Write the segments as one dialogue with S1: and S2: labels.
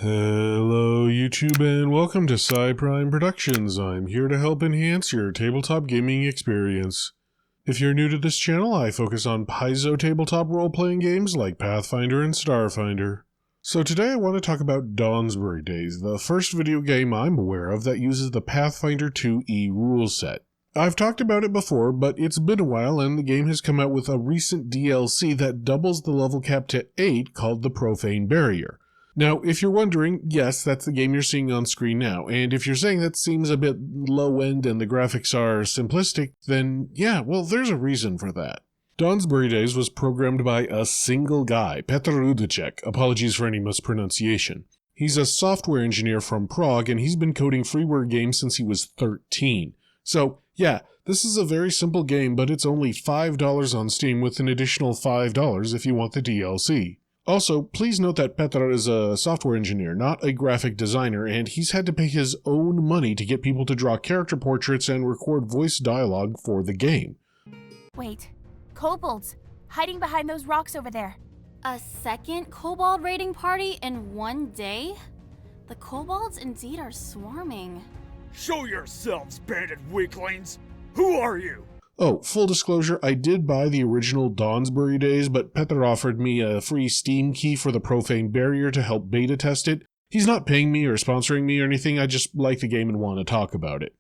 S1: Hello YouTube and welcome to Cyprime Productions. I'm here to help enhance your tabletop gaming experience. If you're new to this channel, I focus on Paizo tabletop role-playing games like Pathfinder and Starfinder. So today I want to talk about Dawnsbury Days, the first video game I'm aware of that uses the Pathfinder 2e rule set. I've talked about it before, but it's been a while and the game has come out with a recent DLC that doubles the level cap to 8 called the Profane Barrier. Now, if you're wondering, yes, that's the game you're seeing on screen now, and if you're saying that seems a bit low-end and the graphics are simplistic, then yeah, well, there's a reason for that. Dawnsbury Days was programmed by a single guy, Petr Rudicek, apologies for any mispronunciation. He's a software engineer from Prague, and he's been coding freeware games since he was 13. So, yeah, this is a very simple game, but it's only $5 on Steam with an additional $5 if you want the DLC. Also, please note that Petr is a software engineer, not a graphic designer, and he's had to pay his own money to get people to draw character portraits and record voice dialogue for the game.
S2: Wait, kobolds, hiding behind those rocks over there. A second kobold raiding party in one day? The kobolds indeed are swarming.
S3: Show yourselves, bandit weaklings! Who are you?
S1: Oh, full disclosure, I did buy the original Dawnsbury Days, but Petr offered me a free Steam key for the Profane Barrier to help beta test it. He's not paying me or sponsoring me or anything, I just like the game and want to talk about it.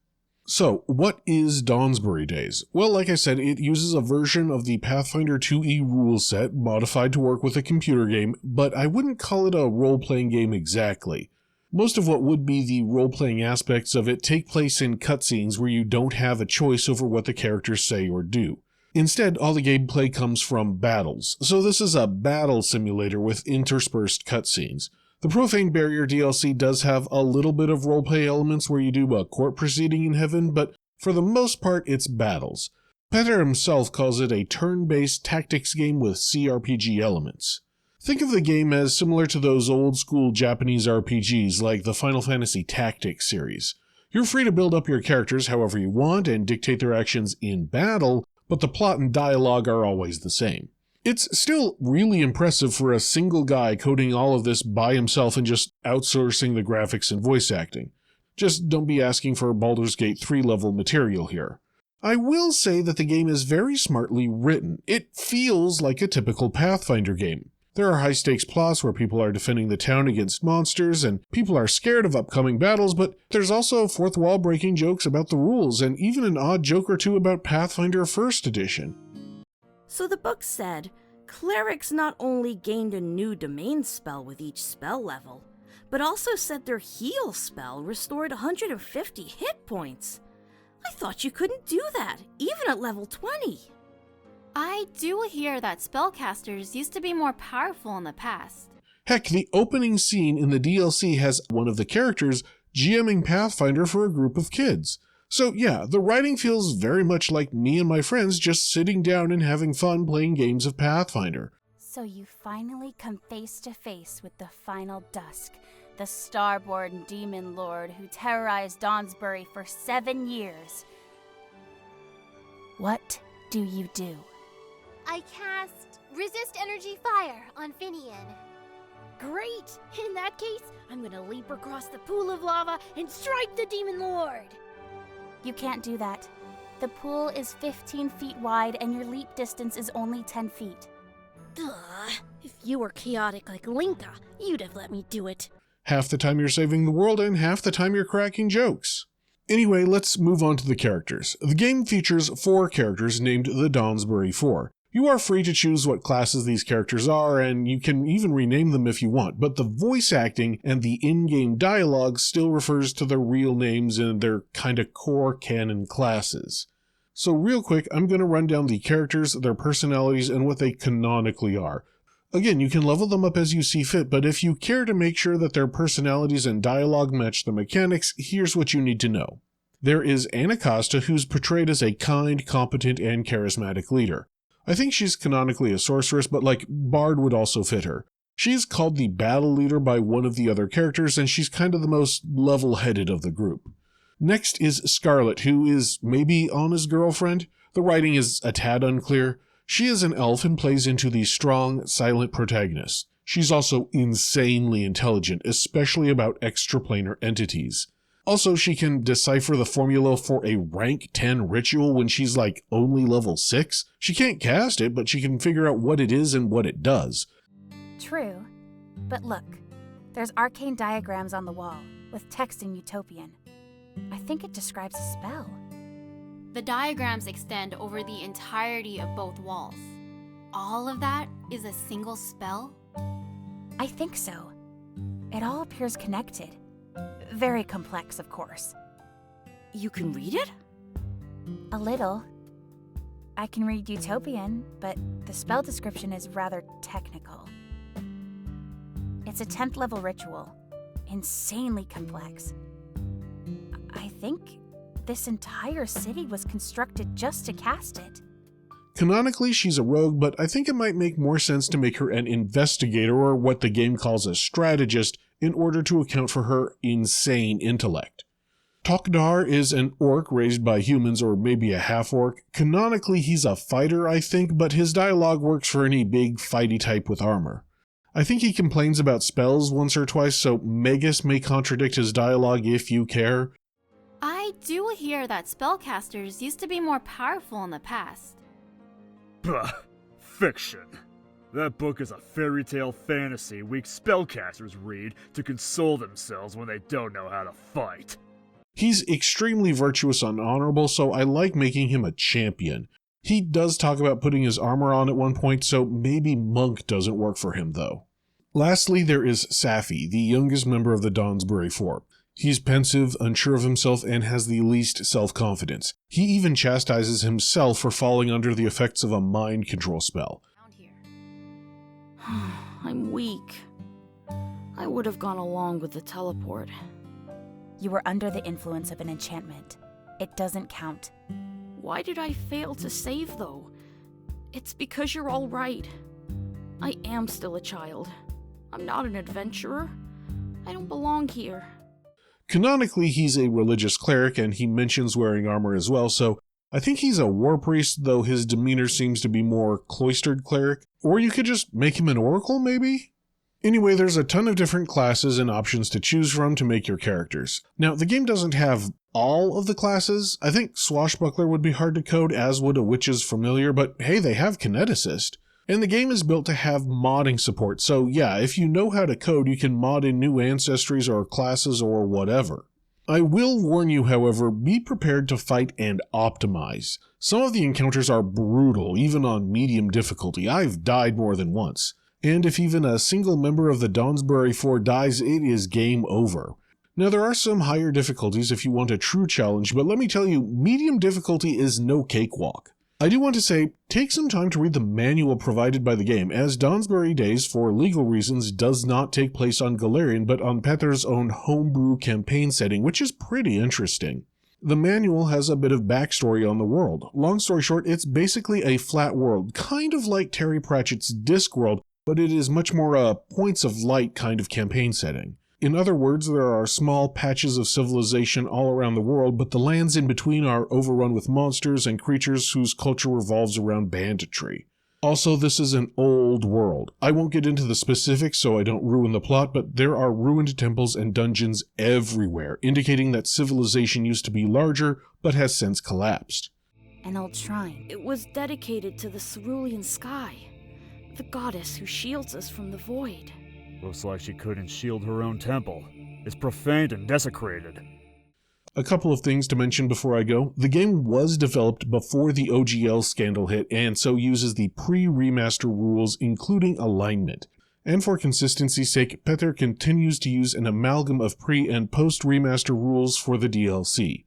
S1: So, what is Dawnsbury Days? Well, like I said, it uses a version of the Pathfinder 2e rule set modified to work with a computer game, but I wouldn't call it a role-playing game exactly. Most of what would be the role-playing aspects of it take place in cutscenes where you don't have a choice over what the characters say or do. Instead, all the gameplay comes from battles, so this is a battle simulator with interspersed cutscenes. The Profane Barrier DLC does have a little bit of roleplay elements where you do a court proceeding in heaven, but for the most part it's battles. Petr himself calls it a turn-based tactics game with CRPG elements. Think of the game as similar to those old-school Japanese RPGs like the Final Fantasy Tactics series. You're free to build up your characters however you want and dictate their actions in battle, but the plot and dialogue are always the same. It's still really impressive for a single guy coding all of this by himself and just outsourcing the graphics and voice acting. Just don't be asking for Baldur's Gate 3 level material here. I will say that the game is very smartly written. It feels like a typical Pathfinder game. There are high-stakes plots where people are defending the town against monsters, and people are scared of upcoming battles, but there's also fourth-wall-breaking jokes about the rules, and even an odd joke or two about Pathfinder 1st Edition.
S4: So the book said, clerics not only gained a new domain spell with each spell level, but also said their heal spell restored 150 hit points. I thought you couldn't do that, even at level 20.
S2: I do hear that spellcasters used to be more powerful in the past.
S1: Heck, the opening scene in the DLC has one of the characters GMing Pathfinder for a group of kids. So yeah, the writing feels very much like me and my friends just sitting down and having fun playing games of Pathfinder.
S2: So you finally come face to face with the final dusk, the starborn demon lord who terrorized Dawnsbury for 7 years. What do you do?
S5: I cast Resist Energy Fire on Finian.
S6: Great! In that case, I'm gonna leap across the pool of lava and strike the Demon Lord!
S2: You can't do that. The pool is 15 feet wide and your leap distance is only 10 feet.
S6: Duh. If you were chaotic like Linka, you'd have let me do it.
S1: Half the time you're saving the world and half the time you're cracking jokes. Anyway, let's move on to the characters. The game features 4 characters named the Dawnsbury 4. You are free to choose what classes these characters are, and you can even rename them if you want, but the voice acting and the in-game dialogue still refers to their real names and their kinda core canon classes. So real quick, I'm going to run down the characters, their personalities, and what they canonically are. Again, you can level them up as you see fit, but if you care to make sure that their personalities and dialogue match the mechanics, here's what you need to know. There is Anacasta, who's portrayed as a kind, competent, and charismatic leader. I think she's canonically a sorceress, but Bard would also fit her. She's called the battle leader by one of the other characters, and she's kind of the most level-headed of the group. Next is Scarlet, who is maybe Anna's girlfriend. The writing is a tad unclear. She is an elf and plays into the strong, silent protagonist. She's also insanely intelligent, especially about extraplanar entities. Also, she can decipher the formula for a rank 10 ritual when she's like only level 6. She can't cast it, but she can figure out what it is and what it does.
S2: True. But look, there's arcane diagrams on the wall, with text in Utopian. I think it describes a spell.
S7: The diagrams extend over the entirety of both walls. All of that is a single spell?
S2: I think so. It all appears connected. Very complex, of course.
S4: You can read it?
S2: A little. I can read Utopian, but the spell description is rather technical. It's a 10th level ritual. Insanely complex. I think this entire city was constructed just to cast it.
S1: Canonically, she's a rogue, but I think it might make more sense to make her an investigator, or what the game calls a strategist, in order to account for her insane intellect. Tokdar is an orc raised by humans, or maybe a half-orc. Canonically, he's a fighter, I think, but his dialogue works for any big, fighty type with armor. I think he complains about spells once or twice, so Magus may contradict his dialogue if you care.
S7: I do hear that spellcasters used to be more powerful in the past.
S3: Bah, fiction. That book is a fairy tale fantasy weak spellcasters read to console themselves when they don't know how to fight.
S1: He's extremely virtuous and honorable, so I like making him a champion. He does talk about putting his armor on at one point, so maybe Monk doesn't work for him though. Lastly, there is Safi, the youngest member of the Dawnsbury Four. He's pensive, unsure of himself, and has the least self-confidence. He even chastises himself for falling under the effects of a mind control spell.
S4: I'm weak. I would have gone along with the teleport.
S2: You were under the influence of an enchantment. It doesn't count.
S4: Why did I fail to save, though? It's because you're all right. I am still a child. I'm not an adventurer. I don't belong here.
S1: Canonically, he's a religious cleric, and he mentions wearing armor as well, so I think he's a war priest, though his demeanor seems to be more cloistered cleric. Or you could just make him an oracle, maybe? Anyway, there's a ton of different classes and options to choose from to make your characters. Now, the game doesn't have all of the classes. I think Swashbuckler would be hard to code, as would a Witch's Familiar, but hey, they have Kineticist. And the game is built to have modding support, so yeah, if you know how to code, you can mod in new ancestries or classes or whatever. I will warn you, however, be prepared to fight and optimize. Some of the encounters are brutal, even on medium difficulty. I've died more than once. And if even a single member of the Dawnsbury Four dies, it is game over. Now, there are some higher difficulties if you want a true challenge, but let me tell you, medium difficulty is no cakewalk. I do want to say, take some time to read the manual provided by the game, as Dawnsbury Days, for legal reasons, does not take place on Galarian, but on Pether's own homebrew campaign setting, which is pretty interesting. The manual has a bit of backstory on the world. Long story short, it's basically a flat world, kind of like Terry Pratchett's Discworld, but it is much more a points of light kind of campaign setting. In other words, there are small patches of civilization all around the world, but the lands in between are overrun with monsters and creatures whose culture revolves around banditry. Also, this is an old world. I won't get into the specifics so I don't ruin the plot, but there are ruined temples and dungeons everywhere, indicating that civilization used to be larger, but has since collapsed.
S2: An old shrine.
S4: It was dedicated to the cerulean sky, the goddess who shields us from the void.
S3: Looks like she couldn't shield her own temple. It's profaned and desecrated.
S1: A couple of things to mention before I go. The game was developed before the OGL scandal hit, and so uses the pre-remaster rules, including alignment. And for consistency's sake, Pether continues to use an amalgam of pre- and post-remaster rules for the DLC.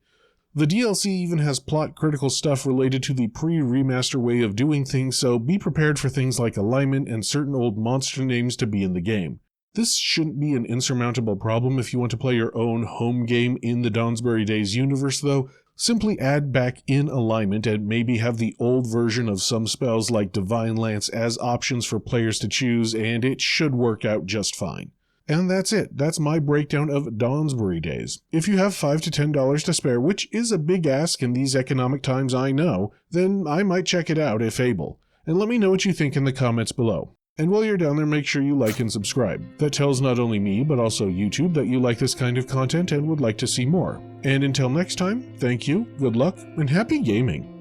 S1: The DLC even has plot-critical stuff related to the pre-remaster way of doing things, so be prepared for things like alignment and certain old monster names to be in the game. This shouldn't be an insurmountable problem if you want to play your own home game in the Dawnsbury Days universe, though. Simply add back in alignment and maybe have the old version of some spells like Divine Lance as options for players to choose, and it should work out just fine. And that's it. That's my breakdown of Dawnsbury Days. If you have $5 to $10 to spare, which is a big ask in these economic times, I know, then I might check it out if able. And let me know what you think in the comments below. And while you're down there, make sure you like and subscribe. That tells not only me, but also YouTube that you like this kind of content and would like to see more. And until next time, thank you, good luck, and happy gaming!